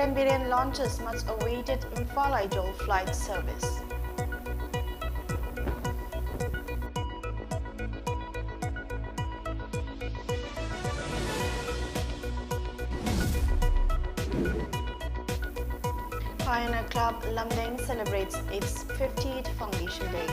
and Biren launches much-awaited Imphal-Aizhol flight service. Pioneer Club Lamdeng celebrates its 50th foundation day.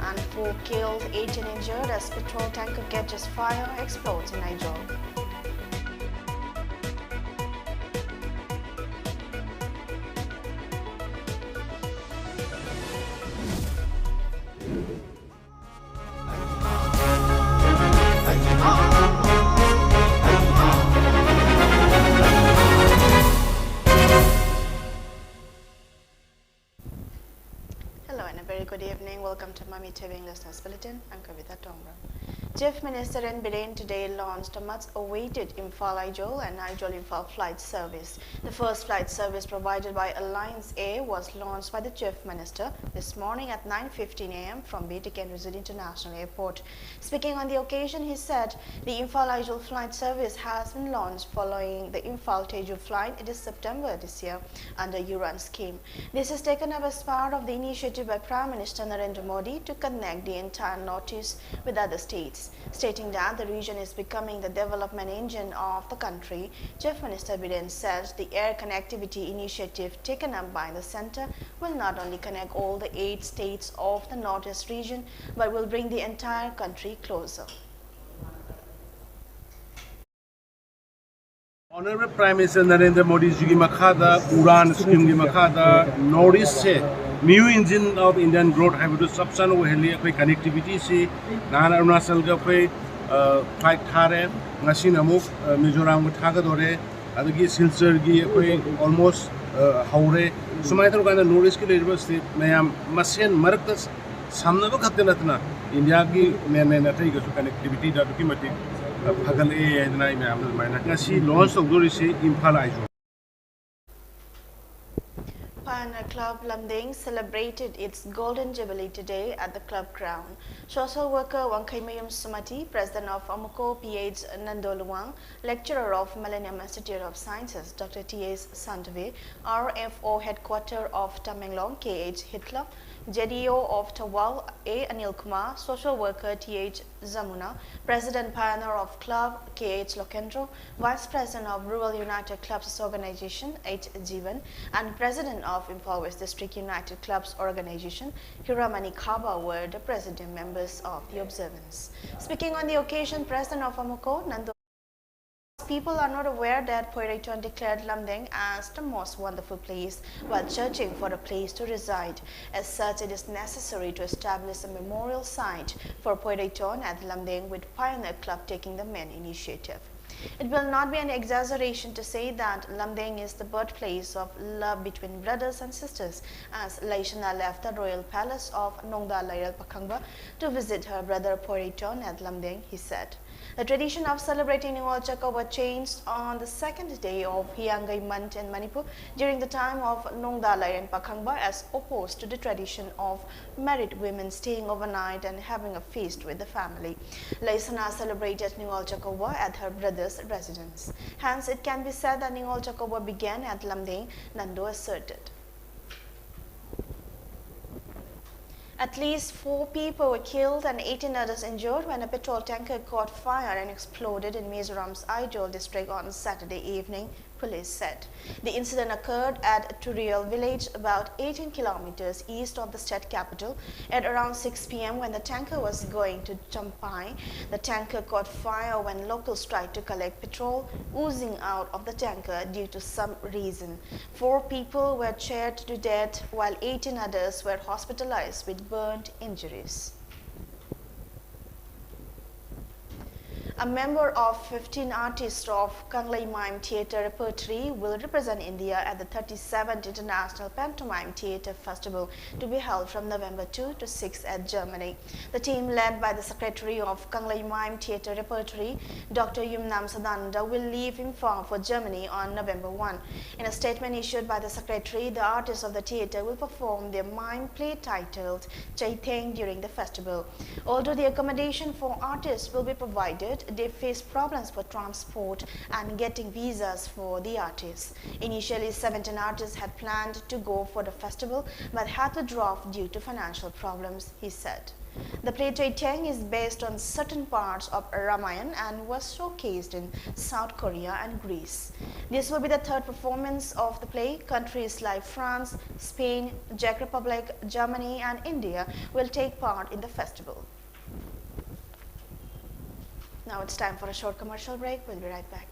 And 4 killed, 18 injured as petrol tanker catches fire, explodes in Aizhol. Hello and a very good evening. Welcome to MAMI TV English News Bulletin. I'm KAVITA TONGBRAM. Chief Minister in Biren today launched a much-awaited Imphal-Aizhol and Aizhol-Imphal flight service. The first flight service provided by Alliance Air was launched by the Chief Minister this morning at 9:15 a.m. from BTK International Airport. Speaking on the occasion, he said the Imphal-Aizhol flight service has been launched following the Imphal-Teju flight this September this year under URAN scheme. This is taken up as part of the initiative by Prime Minister Narendra Modi to connect the entire Northeast with other states. Stating that the region is becoming the development engine of the country, Chief Minister Biren said the air connectivity initiative taken up by the centre will not only connect all the 8 states of the Northeast region but will bring the entire country closer. Honorable Prime Minister Narendra Modi ji की मखादा उड़ान scheme की मखादा north east से new engine of Indian growth है वो सब सन वो heli कोई connectivity से नान अरुणाचल का कोई फ्लाइट थारे नसी नमुक मिजोरम को थाका दोरे अदगी सिलचर की कोई ऑलमोस्ट हाउरे सुमाय तो कहना नॉर्थ ईस्ट की लेबर से मैं मसेन मरकस सामने को खत्ते नतना इंडिया की मैं नथई को कनेक्टिविटी दादु की मती फगल ए नाई मैं आमल मायना kasi launch of से Imphal-Aizhol. Pioneer Club Lamdeng celebrated its Golden Jubilee today at the club ground. Social worker Wangkaimayam Sumati, President of Amuko PH Nandoluang, Lecturer of Millennium Institute of Sciences Dr. T.S. Sandave, RFO Headquarter of Tamenglong KH Hitler, JDO of Tawal A. Anil Kumar, Social Worker T.H. Zamuna, President Pioneer of Club K.H. Lokendro, Vice President of Rural United Clubs Organization H. Jeevan, and President of Imphal West District United Clubs Organization Hiramani Khaba were the President members of the observance. Speaking on the occasion, President of Amuko, Nando people are not aware that Poiraiton declared Lamdeng as the most wonderful place while searching for a place to reside. As such, it is necessary to establish a memorial site for Poiraiton at Lamdeng with Pioneer Club taking the main initiative. It will not be an exaggeration to say that Lamdeng is the birthplace of love between brothers and sisters, as Laishana left the royal palace of Nongda Lairal Pakhangba to visit her brother Poiraiton at Lamdeng, he said. The tradition of celebrating Ningol Chakawa changed on the second day of Hiangai month in Manipur during the time of Nongdalai and Pakhangba, as opposed to the tradition of married women staying overnight and having a feast with the family. Laisana celebrated Ningol Chakawa at her brother's residence. Hence, it can be said that Ningol Chakawa began at Lamdeng, Nando asserted. At least 4 people were killed and 18 others injured when a petrol tanker caught fire and exploded in Mizoram's Aizhol district on Saturday evening, police said. The incident occurred at Turiel village, about 18 kilometers east of the state capital, at around 6 p.m. when the tanker was going to Champai. The tanker caught fire when locals tried to collect petrol oozing out of the tanker due to some reason. 4 people were charred to death while 18 others were hospitalized with burnt injuries. A member of 15 artists of MAMI theatre repertory will represent India at the 37th International Pantomime Theatre Festival to be held from November 2 to 6 at Germany. The team led by the Secretary of MAMI Theatre Repertory, Dr. Yumnam Sadananda, will leave Imphal for Germany on November 1. In a statement issued by the Secretary, the artists of the theatre will perform their mime play titled Chaitheng during the festival. Although the accommodation for artists will be provided, they face problems for transport and getting visas for the artists. Initially, 17 artists had planned to go for the festival but had to drop due to financial problems, he said. The play Chaitheng is based on certain parts of Ramayana and was showcased in South Korea and Greece. This will be the third performance of the play. Countries like France, Spain, Czech Republic, Germany and India will take part in the festival. Now it's time for a short commercial break. We'll be right back.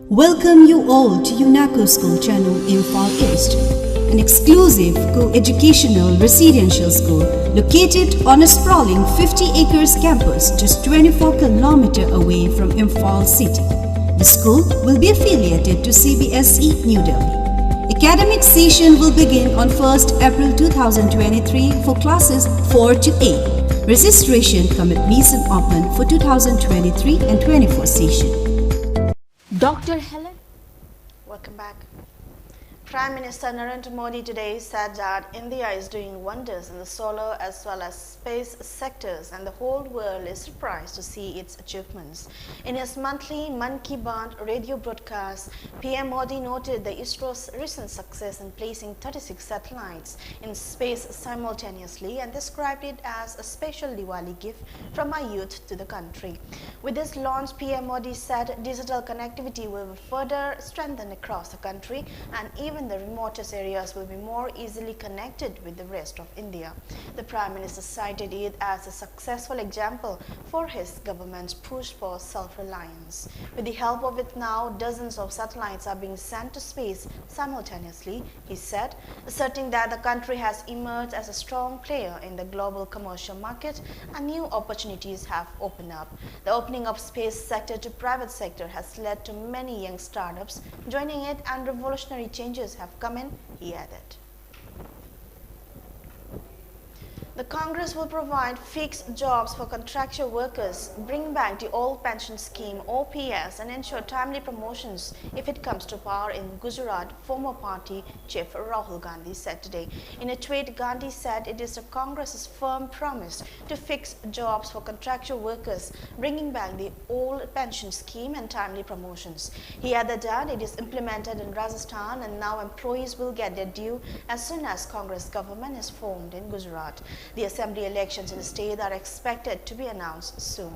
Welcome you all to UNACO School Channel Imphal East, an exclusive co-educational residential school located on a sprawling 50 acres campus just 24 km away from Imphal city. The school will be affiliated to CBSE New Delhi. Academic session will begin on 1st April 2023 for classes 4 to 8. Registration come admission open for 2023 and 24 session. Dr. Helen. Welcome back. Prime Minister Narendra Modi today said that India is doing wonders in the solar as well as space sectors and the whole world is surprised to see its achievements. In his monthly Man Ki Baat radio broadcast, PM Modi noted the ISRO's recent success in placing 36 satellites in space simultaneously and described it as a special Diwali gift from our youth to the country. With this launch, PM Modi said digital connectivity will further strengthen across the country and even the remotest areas will be more easily connected with the rest of India. The Prime Minister cited it as a successful example for his government's push for self-reliance. With the help of it now, dozens of satellites are being sent to space simultaneously, he said, asserting that the country has emerged as a strong player in the global commercial market and new opportunities have opened up. The opening of space sector to private sector has led to many young startups joining it and revolutionary changes have come in, he added. The Congress will provide fixed jobs for contractual workers, bring back the old pension scheme OPS and ensure timely promotions if it comes to power in Gujarat, former party chief Rahul Gandhi said today. In a tweet, Gandhi said it is the Congress's firm promise to fix jobs for contractual workers, bringing back the old pension scheme and timely promotions. He added that it is implemented in Rajasthan and now employees will get their due as soon as Congress government is formed in Gujarat. The assembly elections in the state are expected to be announced soon.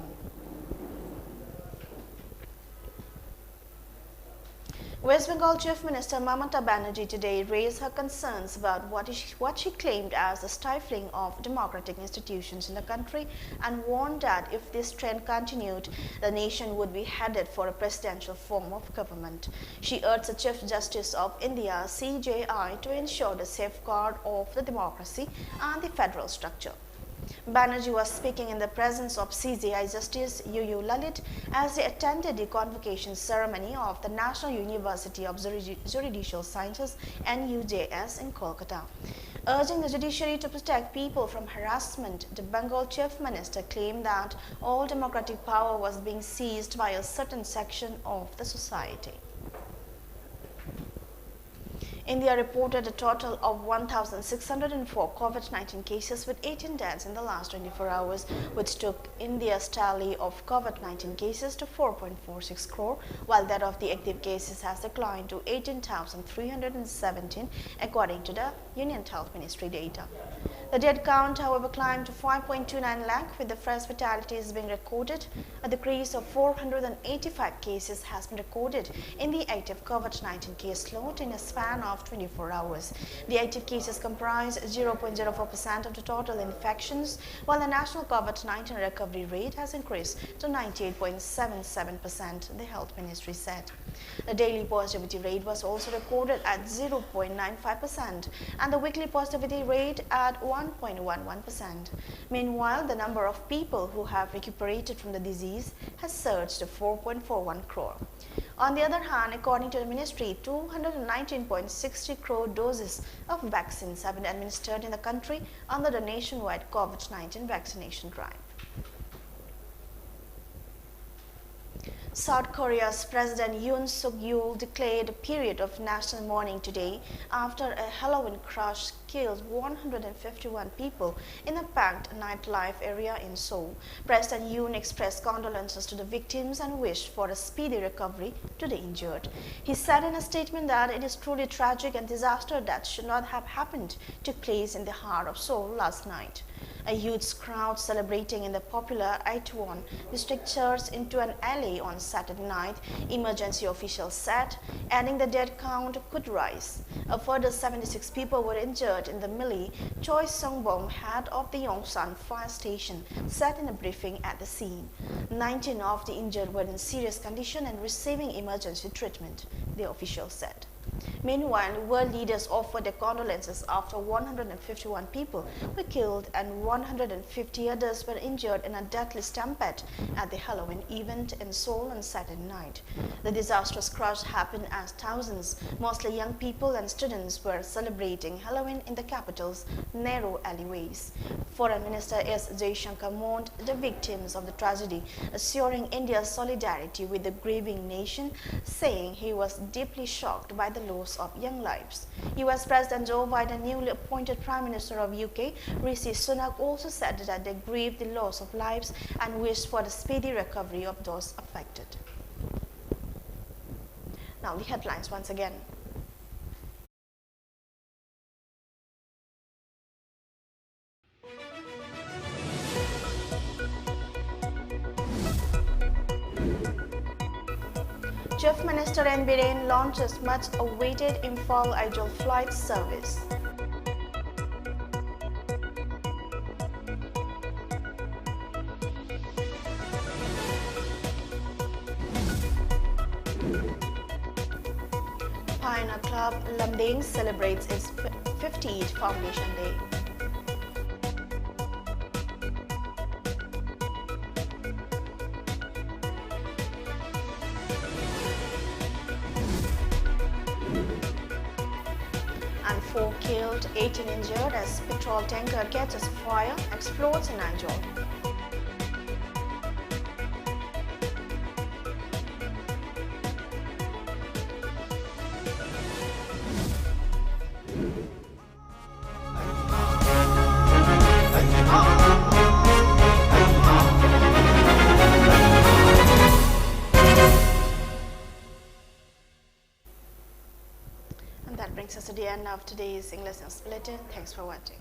West Bengal Chief Minister Mamata Banerjee today raised her concerns about what she claimed as the stifling of democratic institutions in the country and warned that if this trend continued, the nation would be headed for a presidential form of government. She urged the Chief Justice of India, CJI, to ensure the safeguard of the democracy and the federal structure. Banerjee was speaking in the presence of CJI Justice UU Lalit as they attended the convocation ceremony of the National University of Judicial Sciences NUJS in Kolkata. Urging the judiciary to protect people from harassment, the Bengal Chief Minister claimed that all democratic power was being seized by a certain section of the society. India reported a total of 1,604 COVID-19 cases with 18 deaths in the last 24 hours, which took India's tally of COVID-19 cases to 4.46 crore, while that of the active cases has declined to 18,317 according to the Union Health Ministry data. The death count, however, climbed to 5.29 lakh, with the fresh fatalities being recorded. A decrease of 485 cases has been recorded in the active COVID-19 case load in a span of 24 hours. The active cases comprise 0.04% of the total infections, while the national COVID-19 recovery rate has increased to 98.77%, the Health Ministry said. The daily positivity rate was also recorded at 0.95% and the weekly positivity rate at 1.11%. Meanwhile, the number of people who have recuperated from the disease has surged to 4.41 crore. On the other hand, according to the ministry, 219.60 crore doses of vaccines have been administered in the country under the nationwide COVID-19 vaccination drive. South Korea's President Yoon Suk-yeol declared a period of national mourning today after a Halloween crash killed 151 people in a packed nightlife area in Seoul. President Yoon expressed condolences to the victims and wished for a speedy recovery to the injured. He said in a statement that it is truly tragic and disaster that should not have happened took place in the heart of Seoul last night. A huge crowd celebrating in the popular Itaewon district church into an alley on Saturday night, emergency officials said, adding the death count could rise. A further 76 people were injured in the melee. Choi Sung-bom, head of the Yongsan fire station, said in a briefing at the scene. 19 of the injured were in serious condition and receiving emergency treatment, the official said. Meanwhile, world leaders offered their condolences after 151 people were killed and 150 others were injured in a deadly stampede at the Halloween event in Seoul on Saturday night. The disastrous crash happened as thousands, mostly young people and students, were celebrating Halloween in the capital's narrow alleyways. Foreign Minister S. Jaishankar mourned the victims of the tragedy, assuring India's solidarity with the grieving nation, saying he was deeply shocked by the loss of young lives. US President Joe Biden, newly appointed Prime Minister of UK, Rishi Sunak, also said that they grieved the loss of lives and wished for the speedy recovery of those affected. Now the headlines once again. Chief Minister N. Biren launches much-awaited Imphal-Aizawl flight service. Pioneer Club Lamdeng celebrates its 50th Foundation Day. And 4 killed, 18 injured as petrol tanker catches fire, explodes in Aizawl. And that brings us to the end of today's English News Bulletin. Thanks for watching.